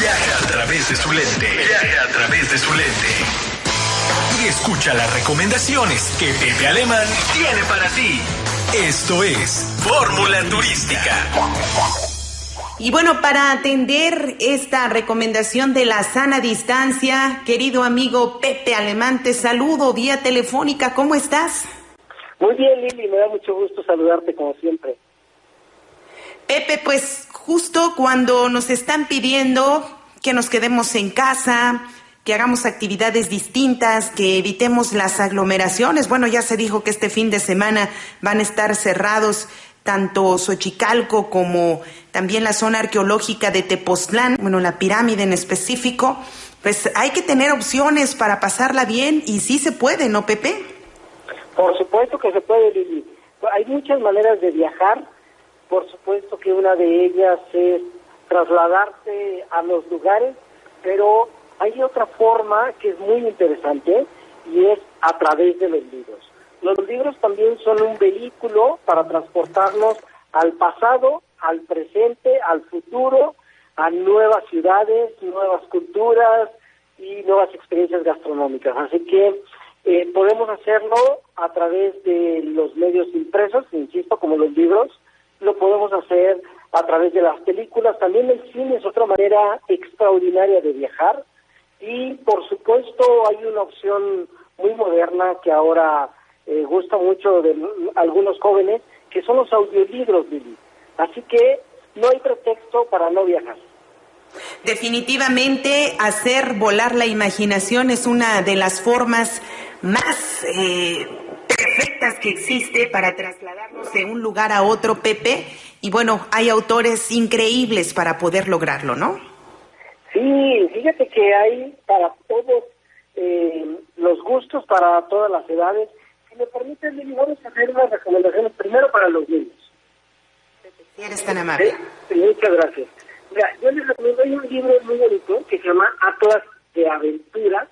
Viaja a través de su lente. Viaja a través de su lente. Y escucha las recomendaciones que Pepe Alemán tiene para ti. Esto es Fórmula Turística. Y bueno, para atender esta recomendación de la sana distancia, querido amigo Pepe Alemán, te saludo vía telefónica. ¿Cómo estás? Muy bien, Lili, me da mucho gusto saludarte como siempre. Pepe, pues justo cuando nos están pidiendo que nos quedemos en casa, que hagamos actividades distintas, que evitemos las aglomeraciones. Bueno, ya se dijo que este fin de semana van a estar cerrados tanto Xochicalco como también la zona arqueológica de Tepoztlán, bueno, la pirámide en específico. Pues hay que tener opciones para pasarla bien y sí se puede, ¿no, Pepe? Por supuesto que se puede, Lili. Hay muchas maneras de viajar. Por supuesto que una de ellas es trasladarse a los lugares, pero hay otra forma que es muy interesante y es a través de los libros. Los libros también son un vehículo para transportarnos al pasado, al presente, al futuro, a nuevas ciudades, nuevas culturas y nuevas experiencias gastronómicas. Así que podemos hacerlo a través de los medios impresos, insisto, como los libros. Lo podemos hacer a través de las películas. También el cine es otra manera extraordinaria de viajar. Y, por supuesto, hay una opción muy moderna que ahora gusta mucho de algunos jóvenes, que son los audiolibros, Lili. Así que no hay pretexto para no viajar. Definitivamente, hacer volar la imaginación es una de las formas más perfectas que existe para trasladarnos de un lugar a otro, Pepe. Y bueno, hay autores increíbles para poder lograrlo, ¿no? Sí, fíjate que hay para todos los gustos, para todas las edades. Si me permiten, Lili, vamos a hacer unas recomendaciones primero para los niños. Si eres tan amable. Sí, muchas gracias. Mira, yo les recomiendo, hay un libro muy bonito que se llama Atlas de Aventuras,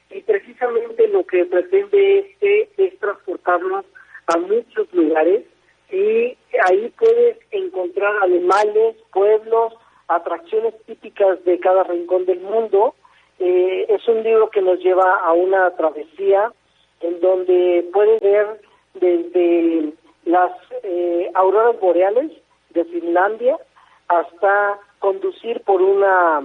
y precisamente lo que pretende es transportarnos a muchos lugares, y ahí puedes encontrar animales, pueblos, atracciones típicas de cada rincón del mundo. Es un libro que nos lleva a una travesía en donde puedes ver desde las auroras boreales de Finlandia hasta conducir por una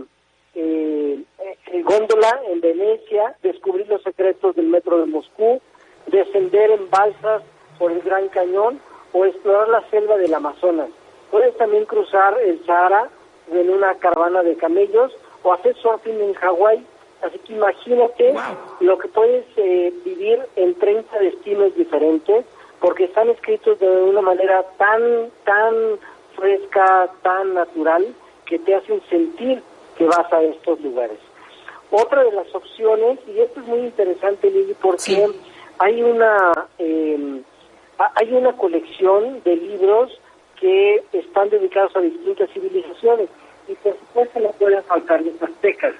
góndola en Venecia, descubrir los secretos del metro de Moscú, descender en balsas por el Gran Cañón o explorar la selva del Amazonas. Puedes también cruzar el Sahara en una caravana de camellos o hacer surfing en Hawái. Así que imagínate lo que puedes vivir en 30 destinos diferentes, porque están escritos de una manera tan fresca, tan natural, que te hacen sentir que vas a estos lugares. Otra de las opciones, y esto es muy interesante, Lili, porque hay una colección de libros que están dedicados a distintas civilizaciones, y por supuesto no pueden faltar los aztecas.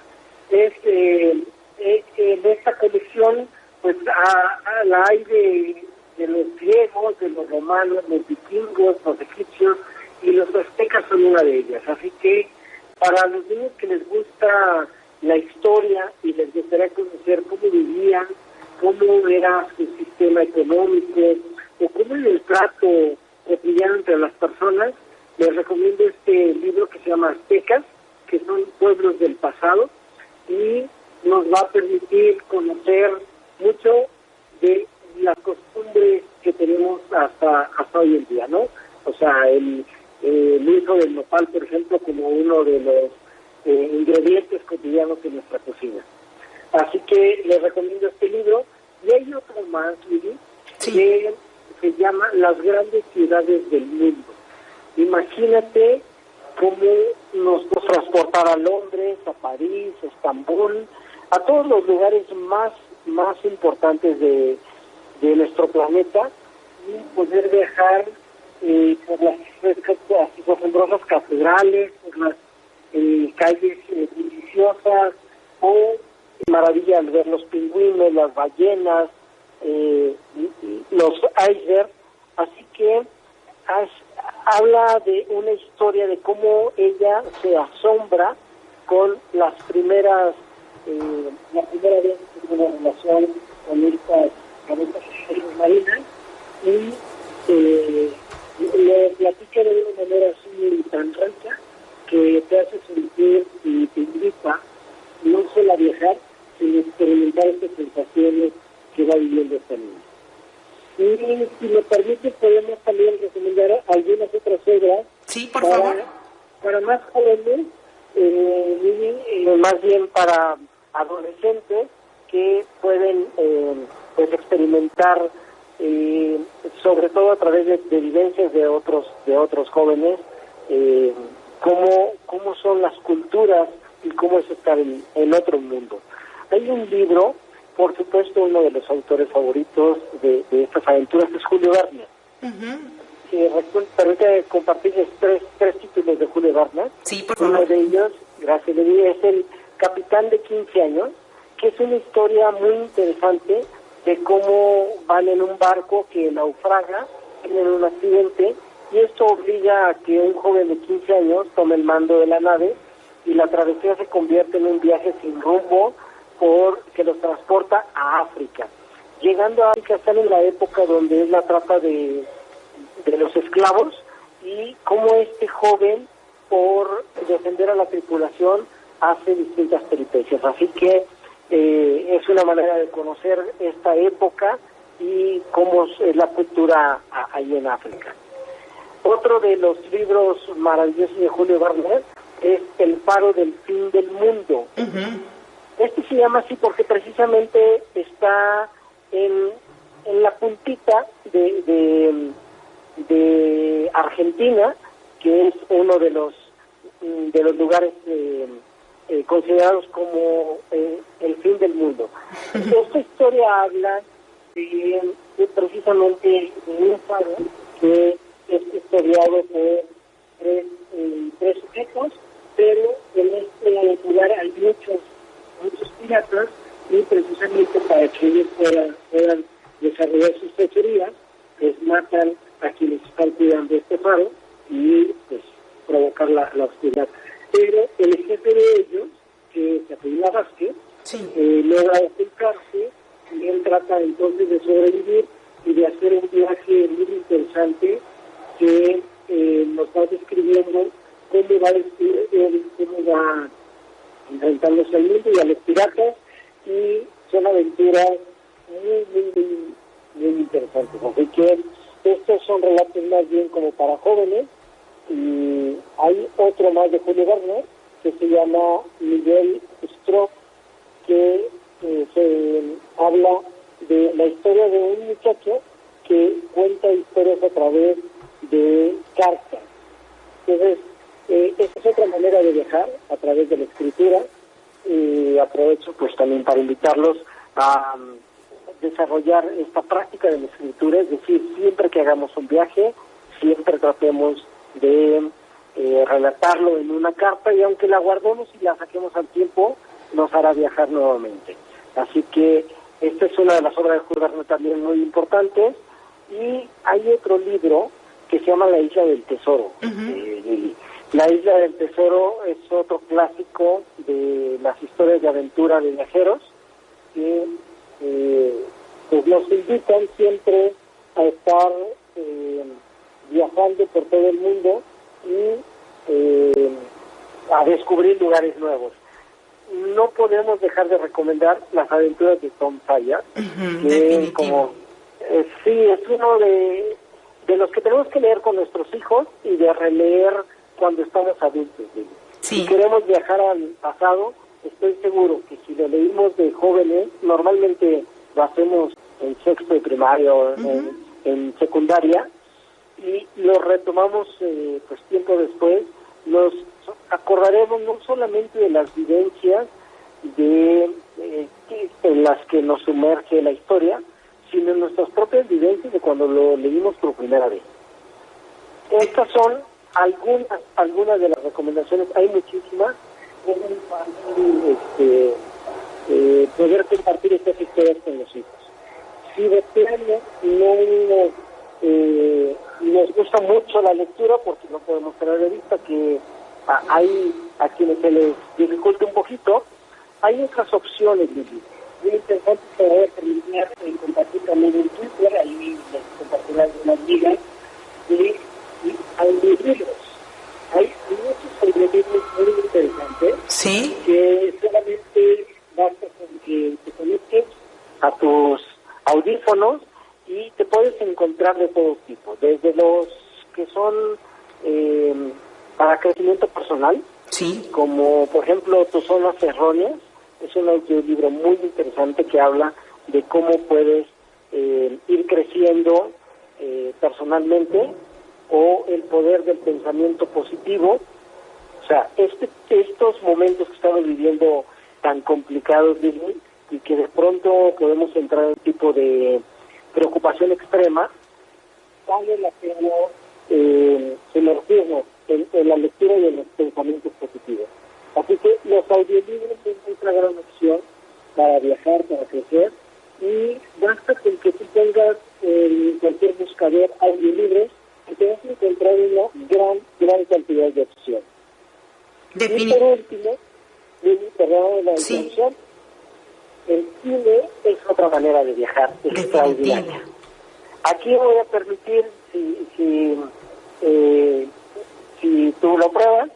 En esta colección pues la hay de los griegos, de los romanos, los vikingos, los egipcios, y los aztecas son una de ellas. Así que para los niños que les gusta la historia y les gustaría conocer cómo vivían, cómo era su sistema económico o cómo era el trato cotidiano entre las personas, les recomiendo este libro que se llama Aztecas, que son pueblos del pasado, y nos va a permitir conocer mucho de las costumbres que tenemos hasta hoy en día, ¿no? O sea, el uso del nopal, por ejemplo, como uno de los ingredientes cotidianos de nuestra cocina. Así que les recomiendo este libro. Y hay otro más, Lili, que se llama Las grandes ciudades del mundo. Imagínate cómo nos puede transportar a Londres, a París, a Estambul, a todos los lugares más importantes de nuestro planeta, y poder viajar por las asombrosas catedrales, por las calles deliciosas, o maravilla al ver los pingüinos, las ballenas, los icebergs. Así que habla de una historia de cómo ella se asombra con la primera vez que tuve una relación con estas especies marinas, y le platica de una manera así tan rica que te hace sentir y te invita no solo a viajar, sino a experimentar estas sensaciones que va viviendo esta niña. Y si me permite, podemos también recomendar algunas otras obras. Sí, por favor. Para más jóvenes, más bien para adolescentes que pueden pues experimentar, sobre todo a través de vivencias de otros jóvenes, cómo son las culturas y cómo es estar en otro mundo. Hay un libro, por supuesto, uno de los autores favoritos de estas aventuras es Julio Verne. Permítame compartirles tres títulos de Julio Verne. Sí, por favor. Uno de ellos, gracias, es El Capitán de 15 años, que es una historia muy interesante de cómo van en un barco que naufraga, tienen un accidente, y esto obliga a que un joven de 15 años tome el mando de la nave, y la travesía se convierte en un viaje sin rumbo que los transporta a África. Llegando a África están en la época donde es la trata de los esclavos, y cómo este joven, por defender a la tripulación, hace distintas peripecias. Así que es una manera de conocer esta época y cómo es la cultura ahí en África. Otro de los libros maravillosos de Julio Verne es El faro del fin del mundo. Este se llama así porque precisamente está en la puntita de Argentina, que es uno de los lugares considerados como el fin del mundo. Esta historia habla de precisamente de un faro que es custodiado por tres sujetos, pero en este lugar hay muchos piratas, y precisamente para que ellos puedan desarrollar sus fechorías, pues matan a quienes están cuidando este faro y pues provocar la oscuridad. Pero el jefe de ellos, que se apellida Vázquez, logra ocultarse, y él trata entonces de sobrevivir y de hacer un viaje muy interesante que nos va describiendo cómo va enfrentándose al mundo y a los piratas, y son aventuras muy interesantes. Así que estos son relatos más bien como para jóvenes, y hay otro más de Julio Verne que se llama Miguel Stroop, que se habla de la historia de un muchacho que cuenta historias a través de cartas. Entonces, esta es otra manera de viajar, a través de la escritura, y aprovecho pues también para invitarlos a desarrollar esta práctica de la escritura, es decir, siempre que hagamos un viaje, siempre tratemos de relatarlo en una carta, y aunque la guardemos y la saquemos al tiempo, nos hará viajar nuevamente. Así que esta es una de las obras de Julio Verne también muy importantes. Y hay otro libro que se llama La Isla del Tesoro. La Isla del Tesoro es otro clásico de las historias de aventura de viajeros que pues nos invitan siempre a estar viajando por todo el mundo y a descubrir lugares nuevos. No podemos dejar de recomendar Las aventuras de Tom Sawyer, que como sí, es uno de los que tenemos que leer con nuestros hijos y de releer cuando estamos adultos. Sí. Si queremos viajar al pasado, estoy seguro que si lo leímos de jóvenes, normalmente lo hacemos en sexto de primario, en secundaria, y lo retomamos pues tiempo después, nos acordaremos no solamente de las vivencias en las que nos sumerge la historia, sino en nuestras propias vivencias de cuando lo leímos por primera vez. Estas son algunas de las recomendaciones, hay muchísimas. Es muy fácil poder compartir estas historias con los hijos. Si de plano no nos gusta mucho la lectura, porque no podemos tener de vista que hay a quienes se les dificulta un poquito. Hay otras opciones, Lili. Muy interesante, te voy a terminar en compartir también en Twitter, ahí les compartiré unas ligas de audiolibros. Hay muchos audiolibros muy interesantes. Sí. Que solamente basta con que te conectes a tus audífonos y te puedes encontrar de todo tipo, desde los que son para crecimiento personal, Sí. como por ejemplo Tus zonas erróneas. Es un audiolibro muy interesante que habla de cómo puedes ir creciendo personalmente, o el poder del pensamiento positivo. O sea, estos momentos que estamos viviendo tan complicados, Disney, y que de pronto podemos entrar en un tipo de preocupación extrema, vale la pena sumergirnos en la lectura y en los pensamientos positivos. Así que los audiolibros son una gran opción para viajar, para crecer, y basta con que tú pongas en cualquier buscador audiolibros y te vas a encontrar una gran cantidad de opciones. Y por último, perdón la introducción, el cine es otra manera de viajar, es extraordinaria. Aquí voy a permitir, si tú lo pruebas,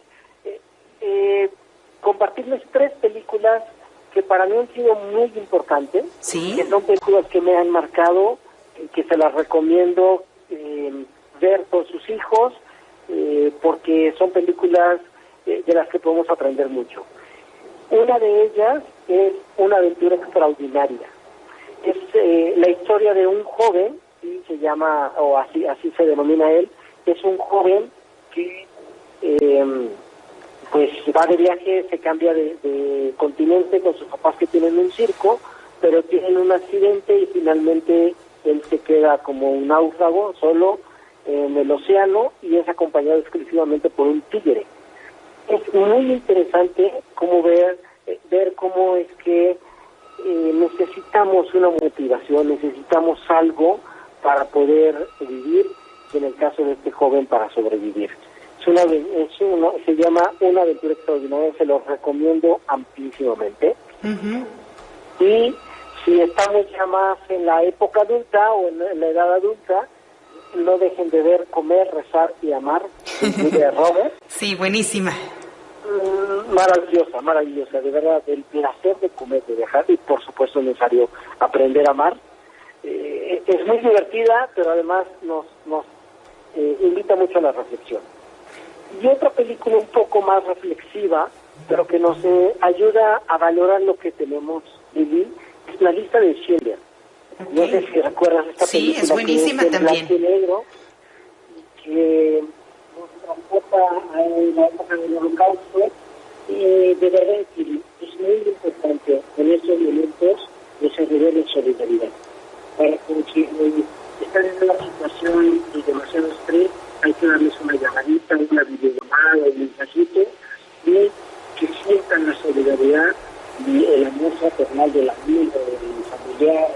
compartirles 3 películas que para mí han sido muy importantes, ¿Sí? Que son películas que me han marcado, que se las recomiendo ver con sus hijos, porque son películas de las que podemos aprender mucho. Una de ellas es Una aventura extraordinaria. Es la historia de un joven, ¿sí? Se llama, o así se denomina él, es un joven que pues va de viaje, se cambia de continente con sus papás que tienen un circo, pero tienen un accidente y finalmente él se queda como un náufrago solo en el océano y es acompañado exclusivamente por un tigre. Es muy interesante cómo ver cómo es que necesitamos una motivación, necesitamos algo para poder vivir, y en el caso de este joven para sobrevivir. Se llama Una aventura extraordinaria, se los recomiendo amplísimamente. Uh-huh. Y si estamos ya más en la época adulta o en la edad adulta, no dejen de ver Comer, Rezar y Amar, de Robert. Sí, buenísima. Maravillosa, de verdad, el placer de comer, de viajar, y por supuesto es necesario aprender a amar. Es muy divertida, pero además nos invita mucho a la reflexión. Y otra película un poco más reflexiva, pero que nos ayuda a valorar lo que tenemos, Lili, es La lista de Schindler. Okay. No sé si recuerdas esta película. Sí, es buenísima también. Blanco y negro, y que nos transporta a la época del Holocausto, y de verdad que es muy importante en estos momentos desarrollar la solidaridad. Para que están en una situación de demasiado estrés, hay que darles una llamadita, una videollamada, un mensajito, y que sientan la solidaridad y el amor fraternal del amigo, del familiar,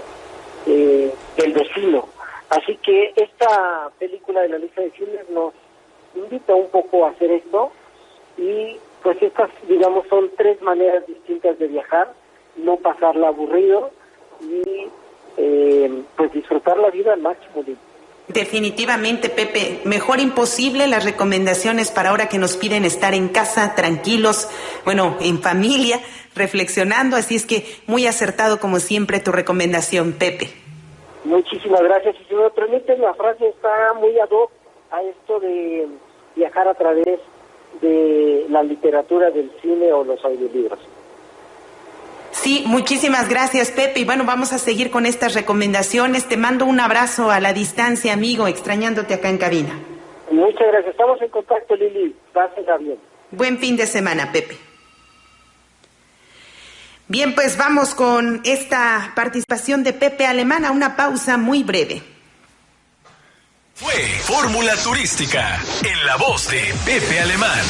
del vecino. Así que esta película de La lista de Schindler nos invita un poco a hacer esto, y pues estas, digamos, son 3 maneras distintas de viajar, no pasarla aburrido y pues disfrutar la vida al máximo. Definitivamente, Pepe, mejor imposible las recomendaciones para ahora que nos piden estar en casa, tranquilos, bueno, en familia, reflexionando, así es que muy acertado como siempre tu recomendación, Pepe. Muchísimas gracias, y si me permiten, la frase está muy ad hoc a esto de viajar a través de la literatura, del cine o los audiolibros. Sí, muchísimas gracias, Pepe. Y bueno, vamos a seguir con estas recomendaciones. Te mando un abrazo a la distancia, amigo, extrañándote acá en cabina. Muchas gracias. Estamos en contacto, Lili. Pásenla bien. Buen fin de semana, Pepe. Bien, pues vamos con esta participación de Pepe Alemán a una pausa muy breve. Fue Fórmula Turística, en la voz de Pepe Alemán.